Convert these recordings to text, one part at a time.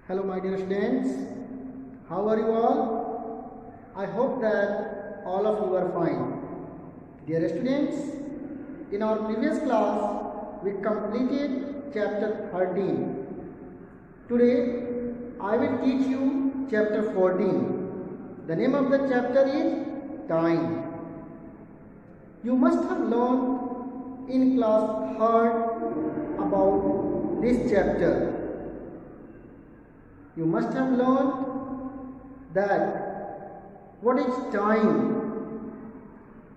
Hello my dear students, how are you all? I hope that all of you are fine. Dear students, in our previous class we completed chapter 13. Today I will teach you chapter 14. The name of the chapter is Time. You must have learned in class 3rd about this chapter. You must have learned that what is time,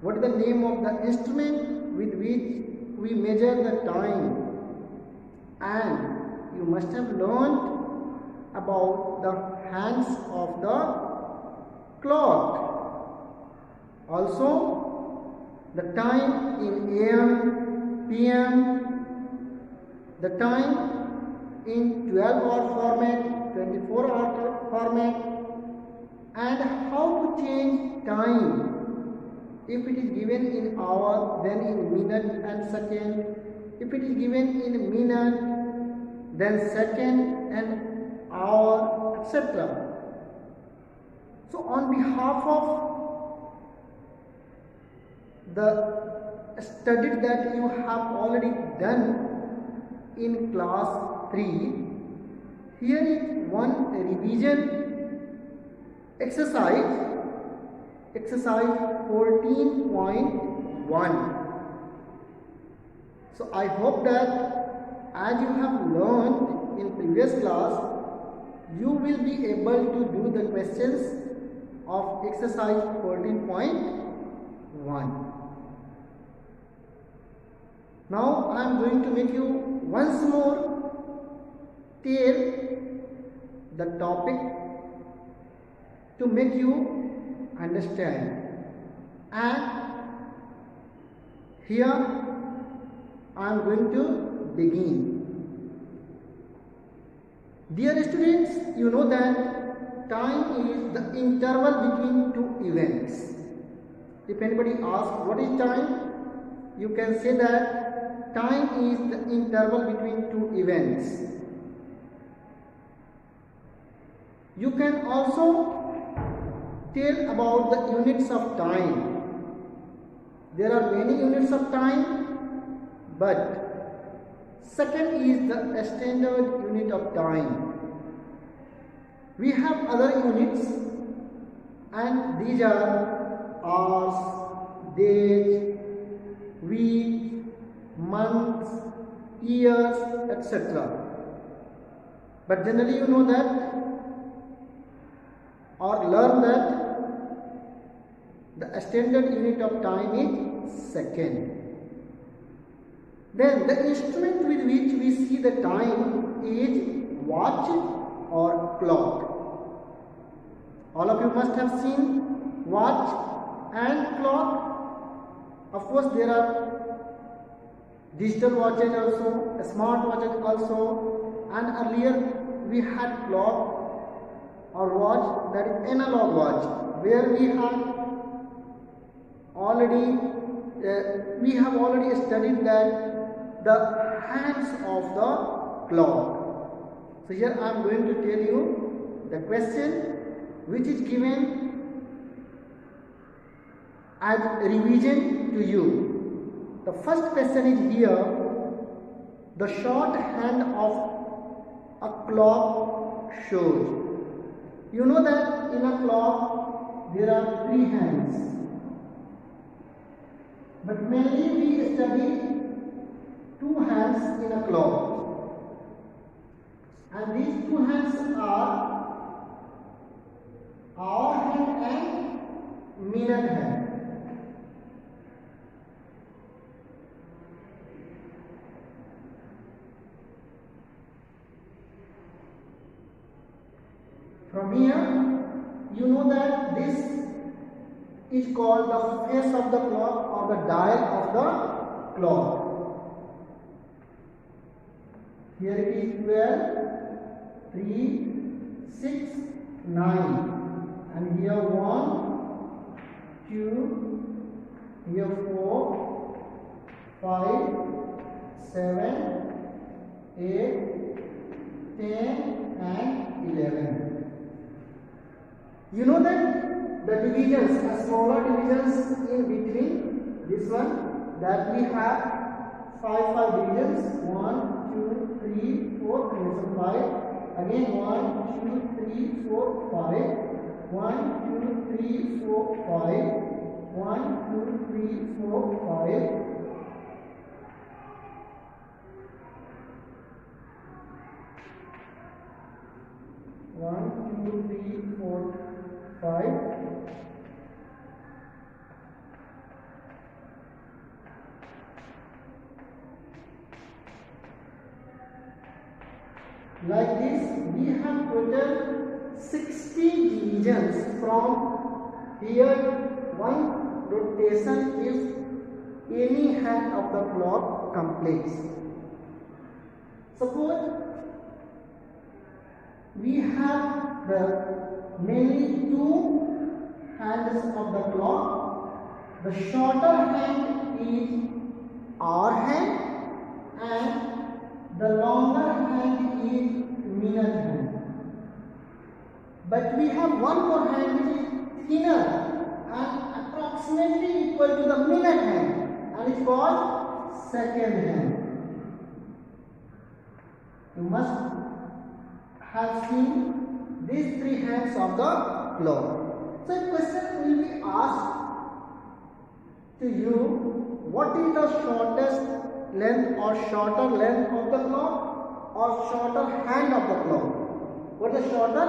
what is the name of the instrument with which we measure the time, and you must have learned about the hands of the clock. Also, the time in AM, PM, the time in 12-hour format, 24-hour format, and how to change time. If it is given in hour, then in minute and second. If it is given in minute, then second and hour, etc. So on behalf of the study that you have already done in class 3, here is one revision exercise 14.1. So I hope that as you have learned in previous class, you will be able to do the questions of exercise 14.1. Now I am going to make you once more tell the topic to make you understand, and here I am going to begin. Dear students, you know that time is the interval between two events. If anybody asks what is time, you can say that time is the interval between two events. You can also tell about the units of time. There are many units of time, but second is the standard unit of time. We have other units, and these are hours, days, weeks, months, years, etc. But generally you know that or learn that the standard unit of time is second. Then the instrument with which we see the time is watch or clock. All of you must have seen watch and clock. Of course, there are digital watches also, smart watches also, and earlier we had clock or watch, that is analog watch, where we have already studied that the hands of the clock. So here I am going to tell you the question which is given as revision to you. The first question is here: the short hand of a clock shows. You know that in a clock there are 3 hands, but mainly we study 2 hands in a clock, and these 2 hands are hour hand and minute hand. From here, you know that this is called the face of the clock or the dial of the clock. Here it is 12, 3, 6, 9, and here 1, 2, here 4, 5, 7, 8, 10, and 11. You know that the divisions, the smaller divisions in between this one, that we have 5 divisions, 1, 2, 3, 4, and 5. Again 1, 2, 3, 4, 5. 1, 2, 3, 4, 5. 1, 2, 3, 4, 5. 1, 2, 3, 4, 5. Like this, we have total 60 divisions from here. One rotation if any hand of the clock completes. Suppose we have the mainly 2 hands of the clock. The shorter hand is hour hand and the longer hand is minute hand. But we have one more hand which is thinner and approximately equal to the minute hand, and it's called second hand. You must have seen these 3 hands of the clock. So a question will be asked to you, what is the shortest length or shorter length of the clock or shorter hand of the clock? What is the shorter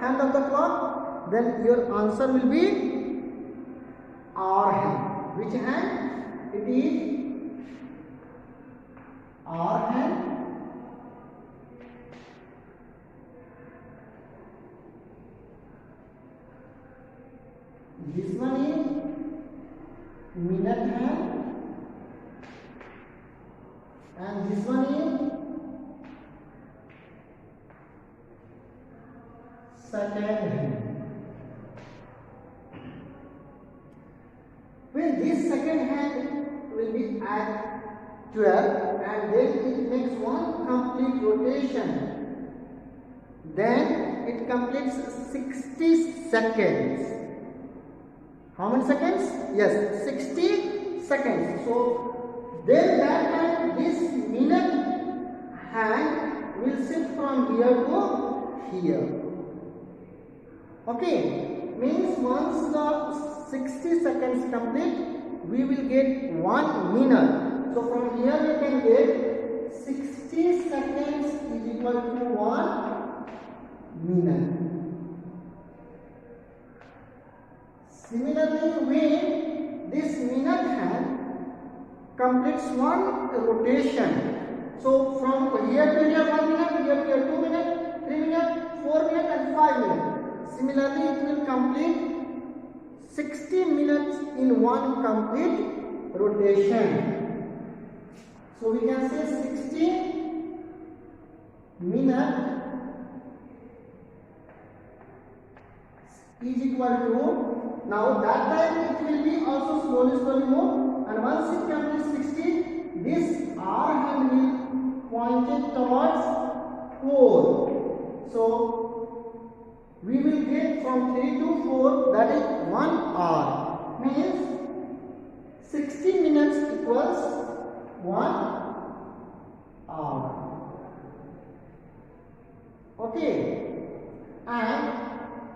hand of the clock? Then your answer will be hour hand. Which hand? It is hour hand. This one is minute hand, and this one is second hand. When this second hand will be at 12 and then it makes one complete rotation, then it completes 60 seconds. How many seconds? Yes, 60 seconds. So then that time this minute hand will shift from here to here. Okay, means once the 60 seconds complete, we will get 1 minute. So from here we can get 60 seconds is equal to 1 minute. Similarly, when this minute hand completes one rotation, so from here to here 1 minute, here to here 2 minutes, 3 minutes, 4 minutes and 5 minutes. Similarly, it will complete 60 minutes in one complete rotation. So we can say 60 minutes is equal to, now that time it will be also slowly move, and once it completes 60, this hour hand will point it towards 4. So we will get from 3 to 4, that is 1 hour. Means 60 minutes equals 1 hour. Okay, and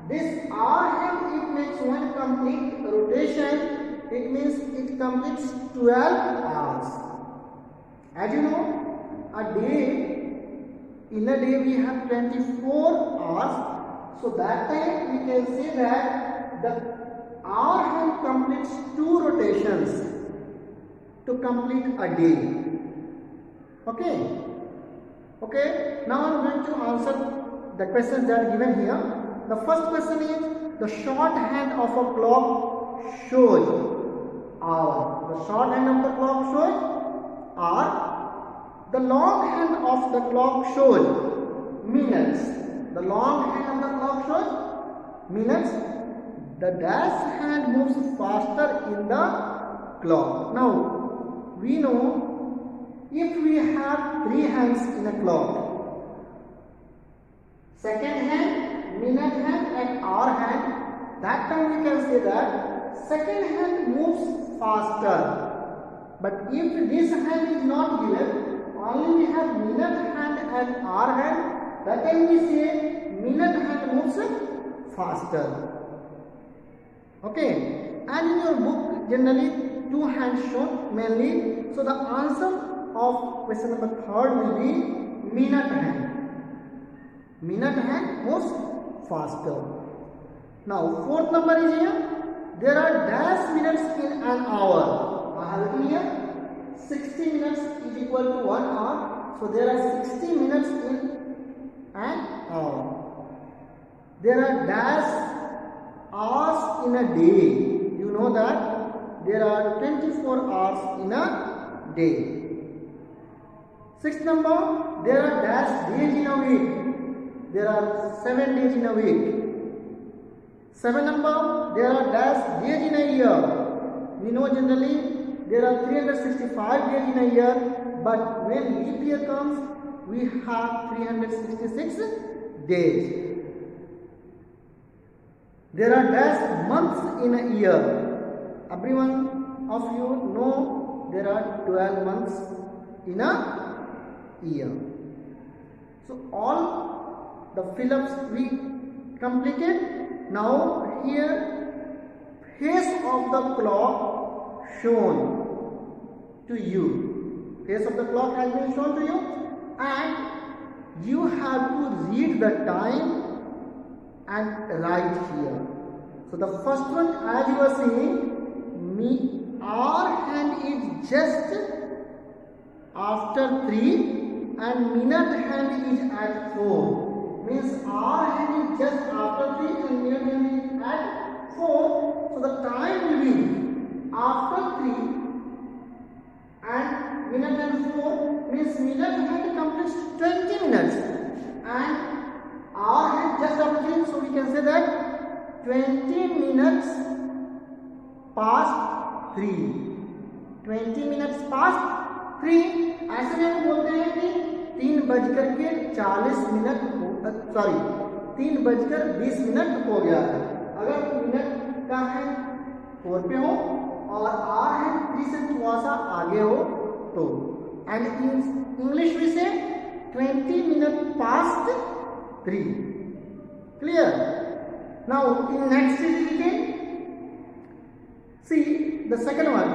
this hour hand, it makes one complete rotation. It means it completes 12 hours. As you know, a day, in a day we have 24 hours. So that time we can say that the hour hand completes 2 rotations to complete a day. Okay. Okay. Now I am going to answer the questions that are given here. The first question is, the short hand of a clock shows hour. The short hand of the clock shows hour. The long hand of the clock shows minutes. The long hand of the clock shows minutes. The dash hand moves faster in the clock. Now, we know if we have 3 hands in a clock, second hand minute hand and hour hand, that time we can say that second hand moves faster. But if this hand is not given, only we have minute hand and hour hand, that time we say minute hand moves faster. Okay, and in your book generally two hands shown mainly. So the answer of question number 3rd will be minute hand. Minute hand moves faster. Now 4th number is here. There are dash minutes in an hour. I have written here 60 minutes is equal to 1 hour. So there are 60 minutes in an hour. There are dash hours in a day. You know that there are 24 hours in a day. 6th number, there are dash days in a week. There are 7 days in a week. 7 number, there are dash days in a year. We know generally there are 365 days in a year, but when leap year comes, we have 366 days. There are dash months in a year. Everyone of you know there are 12 months in a year. So all the fill-ups we completed. Now here face of the clock shown to you. Face of the clock has been shown to you, and you have to read the time and write here. So the first one, as you are seeing, our hand is just after 3 and minute hand is at 4. Means our hand is just after 3 and minute hand is at 4. So the time will be after 3 and minute and 4, means minute hand completes 20 minutes and our hand just after 3. So we can say that 20 minutes past 3. 20 minutes past 3. ऐसे में हम बोलते हैं कि 3:40 sorry 3:20 हो गया है। अगर मिनट का है 4 पे हो और आर है 3 से थोड़ा सा आगे हो तो, एंड इन इंग्लिश में से 20 minute past 3. Clear? Now in next again, see the second one.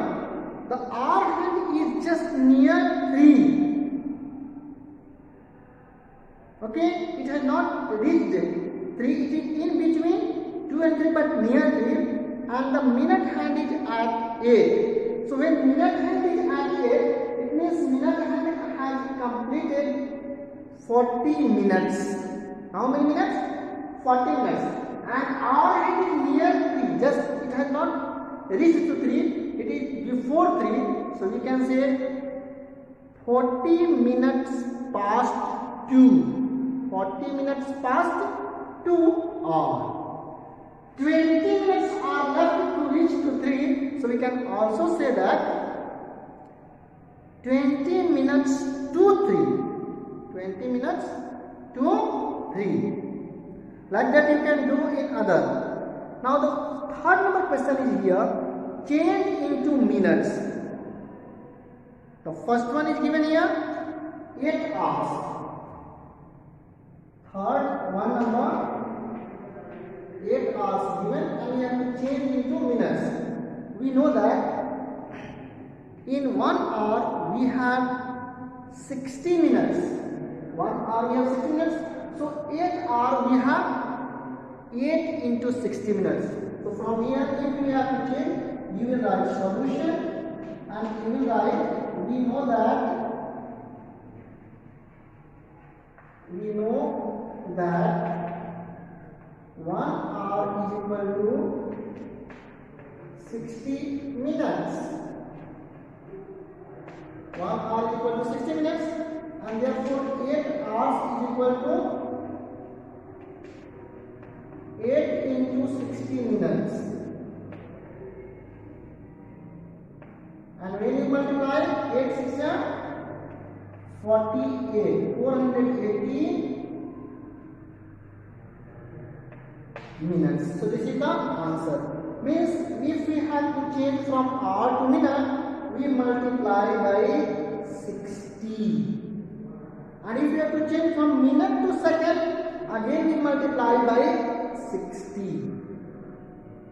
The R hand is just near 3. Okay, it has not reached 3. It is in between 2 and 3, but near 3. And the minute hand is at 8. So when minute hand is at 8, it means minute hand has completed 40 minutes. How many minutes? 40 minutes. And our hand is near 3. Just it has not reached to 3. It is before 3. So we can say 40 minutes past 2. 40 minutes past 2 or 20 minutes are left to reach to 3. So we can also say that 20 minutes to 3. 20 minutes to 3. Like that you can do in other. Now the third number question is here. Change into minutes. The first one is given here 8 hours. Third one number 8 hours given, and we have to change into minutes. We know that in 1 hour we have 60 minutes. 1 hour we have 60 minutes. So 8 hour we have 8 into 60 minutes. So from here, if we have to change, you will write solution, and you will write, we know that 1 hour is equal to 60 minutes. 1 hour is equal to 60 minutes, and therefore 8 hours is equal to 8 into 60 minutes. And when you multiply 8 6 48, 480 minutes. So this is the answer. Means if we have to change from hour to minute, we multiply by 60. And if we have to change from minute to second, again we multiply by 60.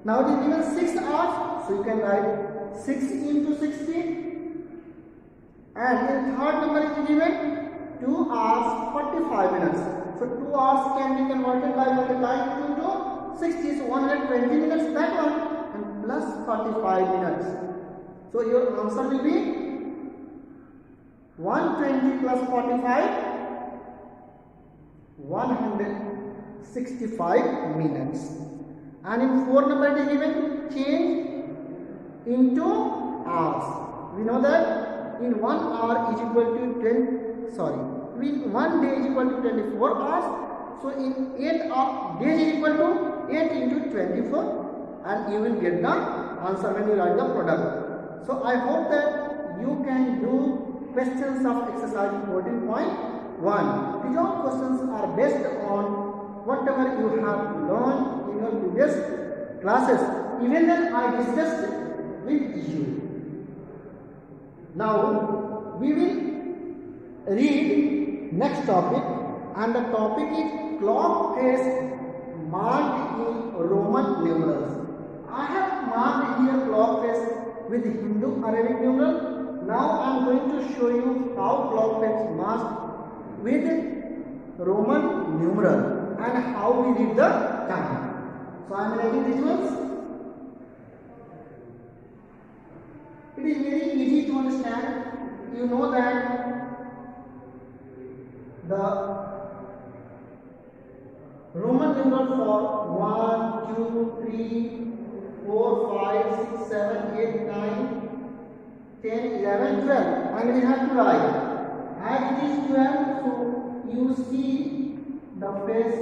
Now it is given 6 hours, so you can write 6 into 60. And in third number is given 2 hours 45 minutes. So 2 hours can be converted by multiplying 2 to 60. So 120 minutes that one, and plus 45 minutes. So your answer will be 120 plus 45, 165 minutes. And in fourth number it is given change into hours. We know that in 1 hour is equal to 1 day is equal to 24 hours. So in 8 days is equal to 8 into 24, and you will get the answer when you write the product. So I hope that you can do questions of exercise 14.1. These all questions are based on whatever you have learned in your previous classes, even then I discussed with you. Now we will read next topic, and the topic is clock face marked in Roman numerals. I have marked here clock face with Hindu Arabic numeral. Now I am going to show you how clock face marked with Roman numeral and how we read the time. So I am writing these ones. It is very easy to understand. You know that the Roman numeral for 1, 2, 3, 4, 5, 6, 7, 8, 9, 10, 11, 12, and we have to write. As it is 12, so you see the face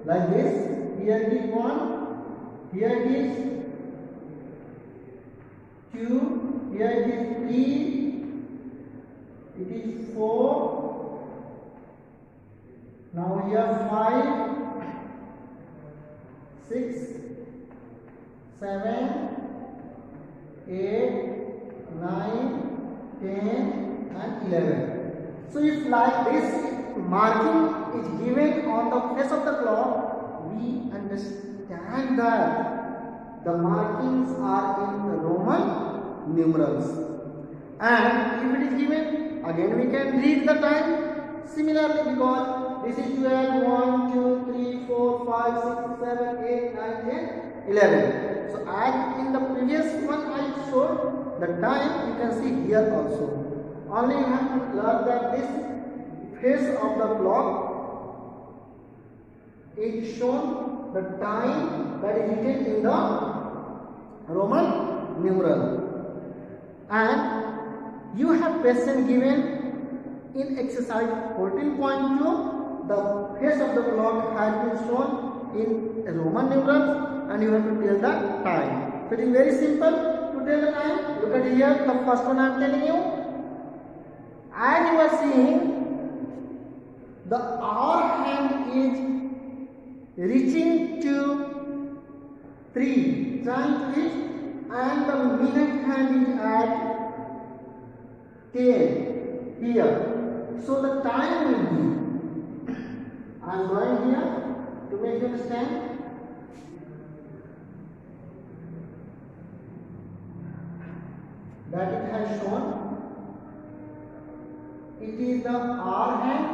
like this. Here it is 1, here it is 2, here it is 3, it is 4, now here 5, 6, 7, 8, 9, 10 and 11. So if like this marking is given on the face of the clock, we understand that the markings are in Roman numerals. And if it is given, again we can read the time similarly, because this is 12, 1, 2, 3, 4, 5, 6, 7, 8, 9, 10, 11. So as in the previous one I showed the time, you can see here also. Only you have to learn that this face of the clock is shown the time that is written in the Roman numeral. And you have question given in exercise 14.2. The face of the clock has been shown in Roman numerals, and you have to tell the time. So it is very simple to tell the time. Look at here, the first one I am telling you. As you are seeing, the hour hand is reaching to 3, trying to reach, and the minute hand is at 10 here. So the time will be, I am drawing here to make you understand. That it has shown. It is the hour hand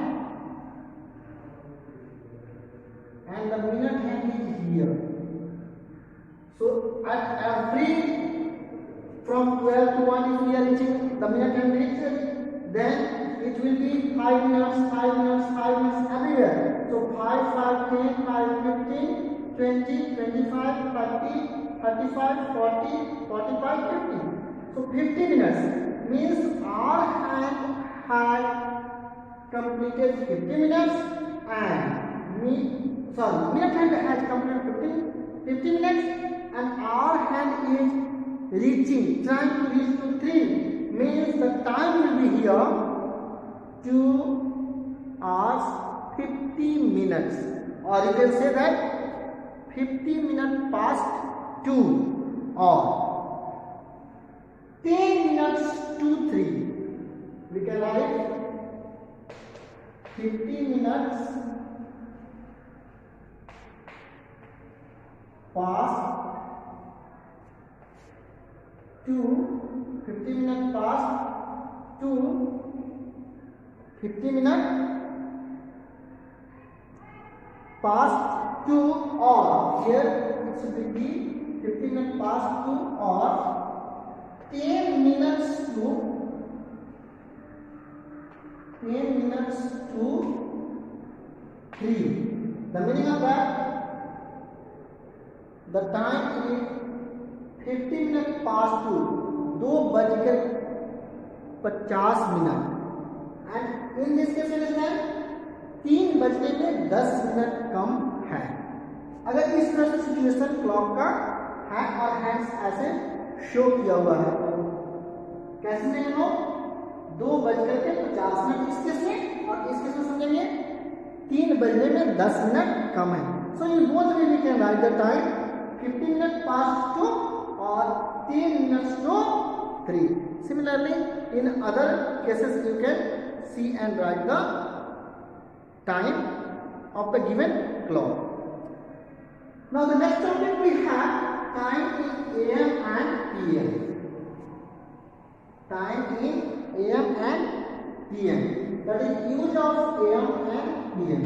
and the minute hand is here. So at every from 12 to 1, if we are reaching the minute hand reaches, then it will be 5 minutes, 5 minutes, 5 minutes everywhere. So 5, 5, 10, 5, 15, 20, 25, 30, 35, 40, 45, 50. So 50 minutes means our hand had completed 50 minutes and minute hand has completed 50 minutes, and our hand is reaching, trying to reach to 3, means the time will be here 2 hours 50 minutes, or you can say that 50 minutes past 2 or 10 minutes to 3. We can write 50 minutes past 2, 50 minutes past 2, 50 minutes past 2 or, here it should be 50 minutes past 2 or 10 minutes to 3. The meaning of that, the time is 50 minutes past 2, 2:50 and in this case understand 3 बजने में 10 minute कम है। अगर इस तरह से situation clock का है और हैंड्स ऐसे शो किया हुआ है तो कैसे नहीं हो 2:50 इस केस में और इस केस में समझेंगे 3 बजने में 10 मिनट कम है। So in both way we can write the time 50 minutes past 2 or 10 minutes to 3. Similarly, in other cases you can see and write the time of the given clock. Now the next topic we have time in AM and PM. Time in AM and PM. That is use of AM and PM.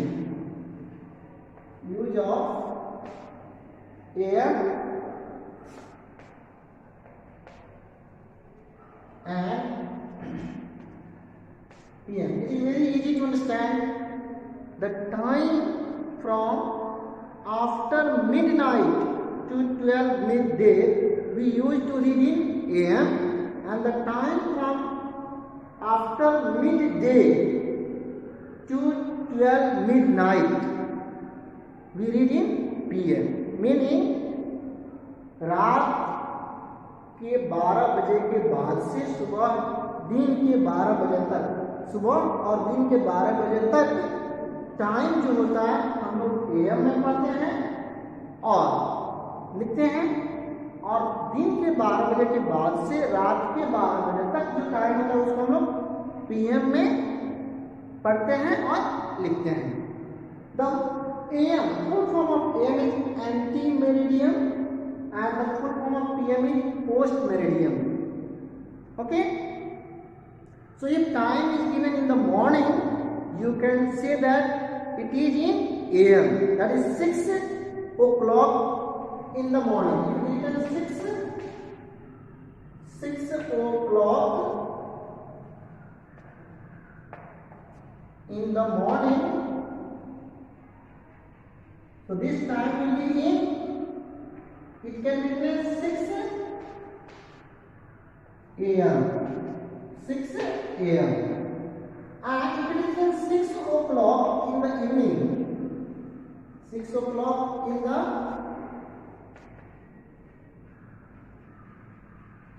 Use of AM and PM. It is very easy to understand. The time from after midnight to 12 midday we used to read in AM, and the time from after midday to 12 midnight we read in PM. Meaning रात के 12 बजे के बाद से सुबह दिन के 12 बजे तक, सुबह और दिन के 12 बजे तक टाइम जो होता है हम लोग AM में पढ़ते हैं और लिखते हैं, और दिन के 12 बजे के बाद से रात के 12 बजे तक जो टाइम होता है उसको हम लोग PM में पढ़ते हैं और लिखते हैं। The AM, full form of AM is ante-meridiem and the full form of PM is post-meridiem. Okay? So if time is given in the morning, you can say that it is in AM. That is 6 o'clock in the morning. If it is 6 o'clock in the morning, so this time will be in, it can be written 6 AM. 6 AM. And if it is 6 o'clock in the evening, 6 o'clock in the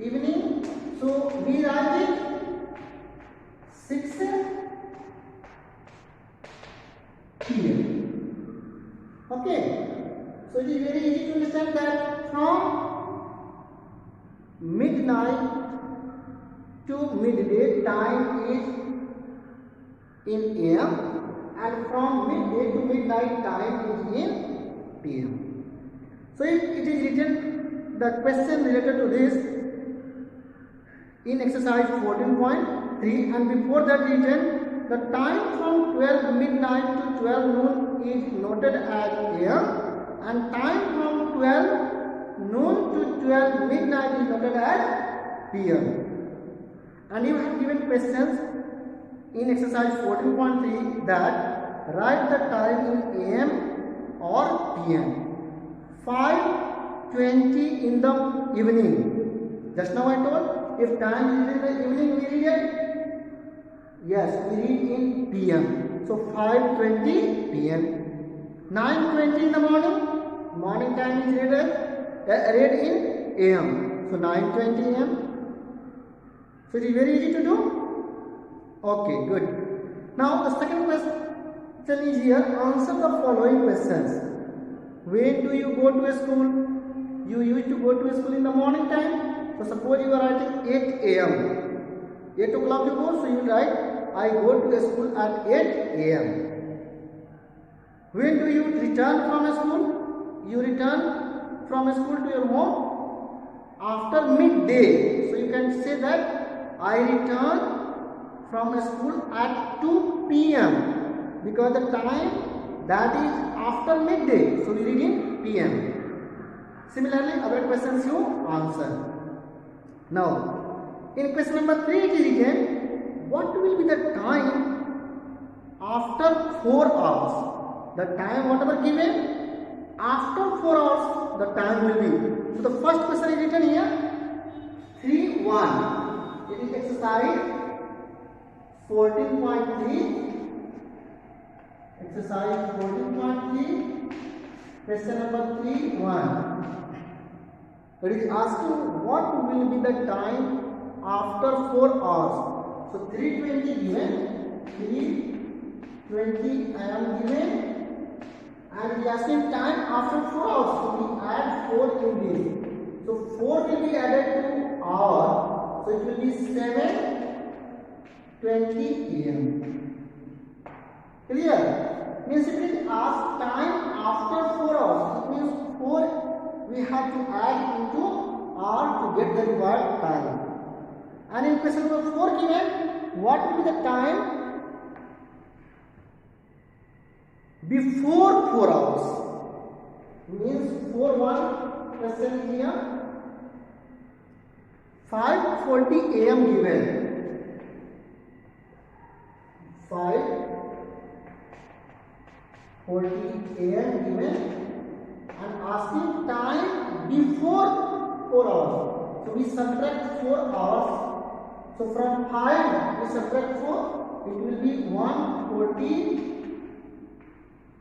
evening, so we write it 6 PM. Okay, so it is very easy to understand that from midnight to midday time is in AM, and from midday to midnight time is in PM. So if it is written, the question related to this in exercise 14.3, and before that written, the time from 12 midnight to 12 noon is noted as AM, and time from 12 noon to 12 midnight is noted as PM. And you have given questions in exercise 14.3 that write the time in AM or PM. 5:20 in the evening. Just now I told, if time is in the evening we read it. Yes, we read in PM. So 5:20 PM. 9:20 in the morning. Morning time is read in AM. So 9:20 AM. So it is very easy to do. Okay, good. Now the second question is here. Answer the following questions. When do you go to school? You used to go to school in the morning time. So suppose you are writing 8 a.m. 8 o'clock you go, so you write I go to school at 8 a.m. When do you return from school? You return from school to your home after midday. So you can say that I return from school at 2 p.m. because the time that is after midday. So we read in p.m. Similarly, other questions you answer. Now, in question number 3 it is written, what will be the time after 4 hours? The time whatever given, after 4 hours the time will be. So the first question is written here, 3.1. It is exercise 14.3. Exercise 14.3. Question number 3.1. It is asking what will be the time after 4 hours. So 3:20 given, 3:20 I am given, and we are asking time after 4 hours. So we add 4 in this. So 4 will be added to hour. So it will be 7:20 a.m. Clear? Means it is asked time after 4 hours. It means 4 we have to add into R to get the required time. And in question number 4 given, what will be the time before 4 hours? Means 4:1 question here, 5:40 a.m. given. 5:40 a.m. given. And asking time before 4 hours. So we subtract 4 hours. So from 5 we subtract 4. It will be 1:40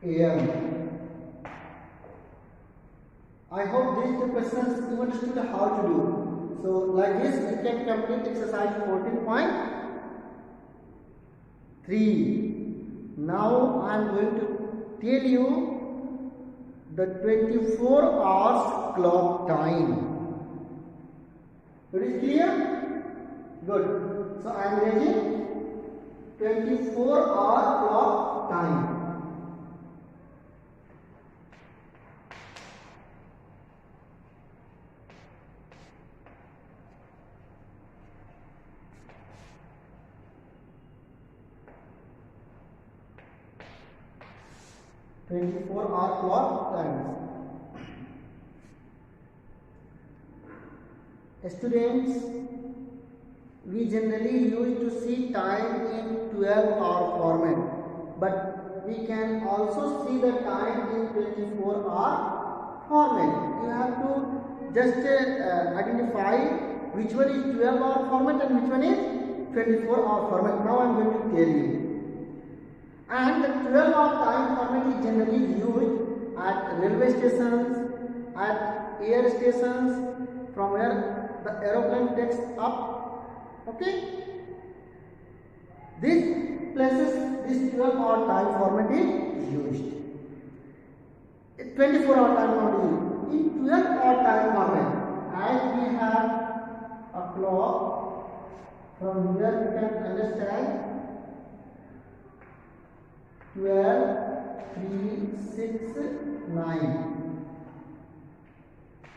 a.m. I hope these two questions you understood how to do. So like this we can complete exercise 14.3. Now I am going to tell you the 24 hours clock time. It is clear? Good. So I am raising 24-hour clock time. Hour clock time. Students, we generally used to see time in 12-hour format, but we can also see the time in 24-hour format. You have to just identify which one is 12-hour format and which one is 24-hour format. Now I am going to tell you. And the 12-hour time format is generally used at railway stations, at air stations, from where the aeroplane takes up. Okay? These places, this 12-hour time format is used. 24-hour time format is used. In 12-hour time format, as we have a clock, from here you can understand 12, 3, 6, 9.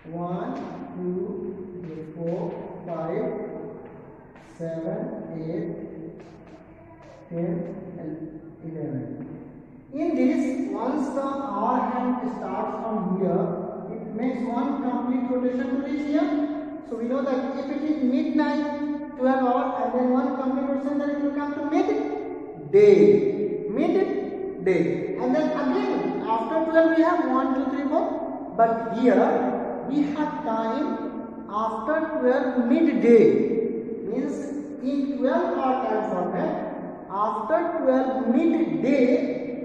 1, 2, 3, 4, 5, 7, 8, 10, 11. In this, once the hour hand starts from here, it makes one complete rotation to reach here. So we know that if it is midnight, 12 hours, and then one complete rotation, then it will come to midday. Midday. And then again, after 12 we have 1, 2, 3, 4. But here, we have time after 12 midday. Means in 12-hour time format, after 12 midday,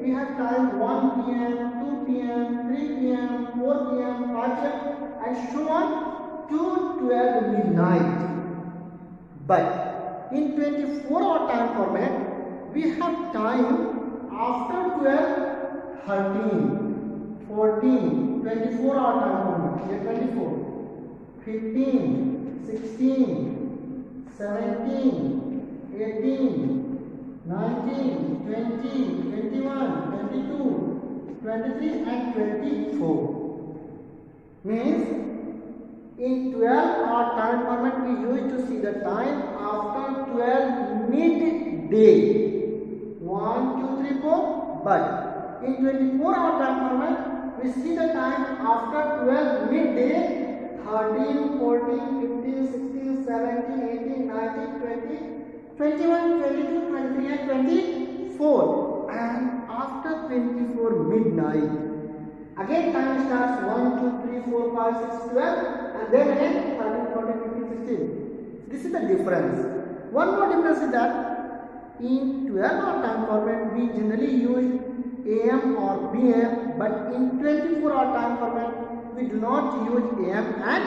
we have time 1 p.m., 2 p.m., 3 p.m., 4 p.m., 5 p.m. and so on to 12 midnight. But in 24-hour time format, we have time after 12, 13, 14, 24 hour time format. Here 24, 15, 16, 17, 18, 19, 20, 21, 22, 23 and 24. Means in 12-hour time format we used to see the time after 12 midday. 1, 2, 3, 4. But in 24-hour time format we see the time after 12 midday. 13, 14, 15, 16, 17, 18, 19, 20, 21, 22, 23 and 24. And after 24 midnight, again time starts 1, 2, 3, 4, 5, 6, 12 and then again 13, 14, 15, 16. This is the difference. One more difference is that in 12-hour time format we generally use AM or PM, but in 24-hour time format we do not use AM and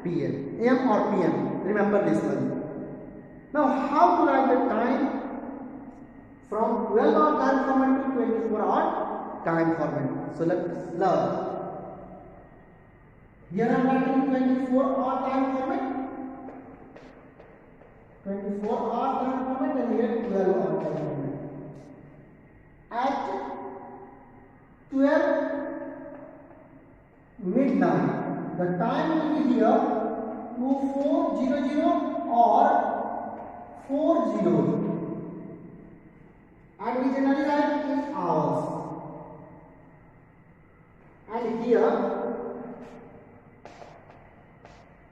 PM. AM or PM. Remember this one. Now, how to write the time from 12-hour time format to 24-hour time format? So let's learn. Here I am writing 24-hour time format. 24-hour time format and here 12-hour time format. At 12 midnight, the time will be here 2400 or 40, and we generally write in hours. And here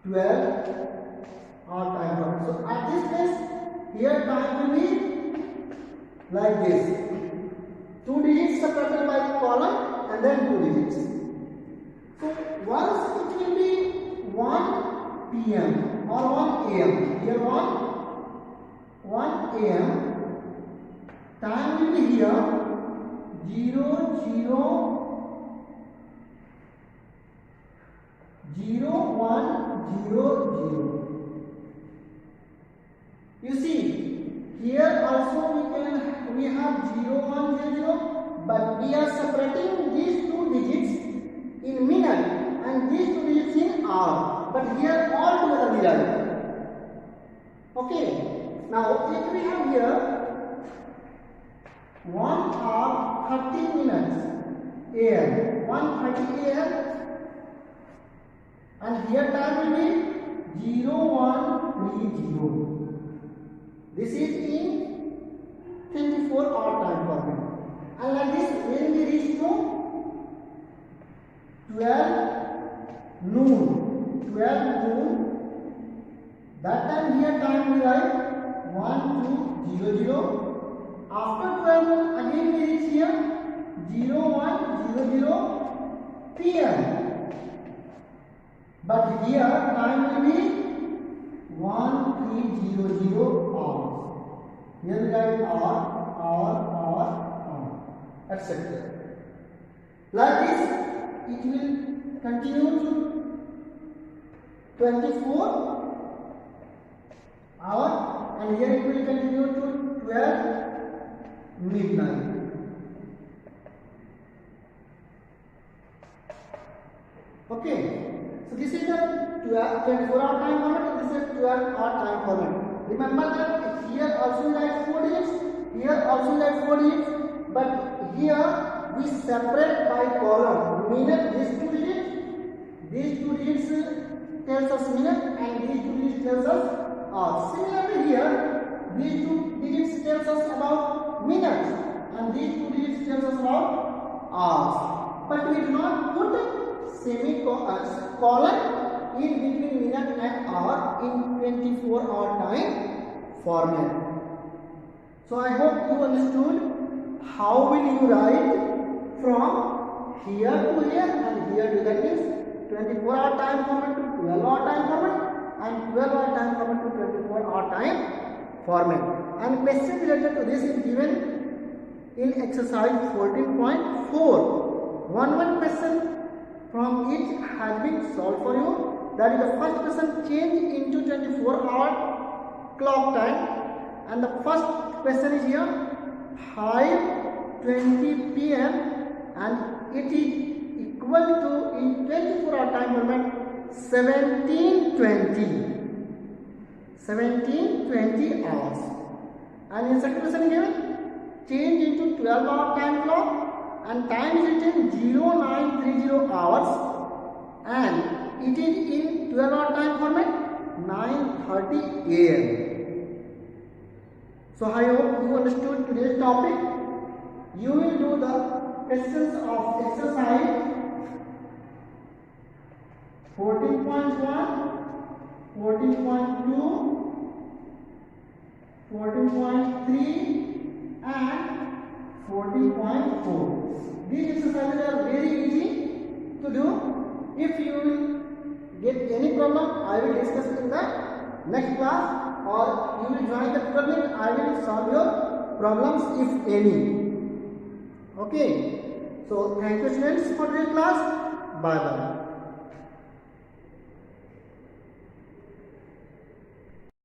12-hour time format. So at this place, here time will be like this: 2 digits separated by column and then 2 digits. So once it will be 1 PM or 1 AM. Here 1 AM. Time will be here 0, 1, 0, 0. You see, here also we have 0, 1, 0, 0, but we are separating these 2 digits in minute and these 2 digits in hour. But here all together we write. Okay. Now if we have here 1 hour 30 minutes AM, 1:30 AM. And here time will be 0130. This is in 24-hour time format. And like this, when we reach to 12 noon, that time here time we write 1200. After 12 noon, again we reach here 0100 PM. But here time will be 1300 hours. Here we write hour, etc. Like this, it will continue to 24 hour, and here it will continue to 12 midnight. Okay. So this is the 24-hour time format, and this is 12-hour time format. Remember that here also we write 4 digits, here also we write 4 digits, but here we separate by column. Minute, these 2 digits tells us minute, and these 2 digits tells us hour. Similarly here, these 2 digits tells us about minutes, and these 2 digits tells us about hours. But we do not put semicolon in between minute and hour in 24-hour time format. So I hope you understood how will you write from here to here and here to, that is 24-hour time format to 12-hour time format and 12-hour time format to 24-hour time format. And question related to this is given in exercise 14.4. One question from each has been solved for you. That is, the first question: change into 24-hour clock time, and the first question is here 5:20 PM and it is equal to in 24-hour time format 1720 hours. And in second question given, change into 12-hour time clock and time is written 0930 hours and it is in 12-hour time format 9:30 AM. So I hope you understood today's topic. You will do the questions of exercise 14.1, 14.2, 14.3 and 14.4. These exercises are very easy to do. If you will get any problem, I will discuss in the next class, or you will join the Google Meet. I will solve your problems if any. Okay. So thank you students for this class. Bye bye.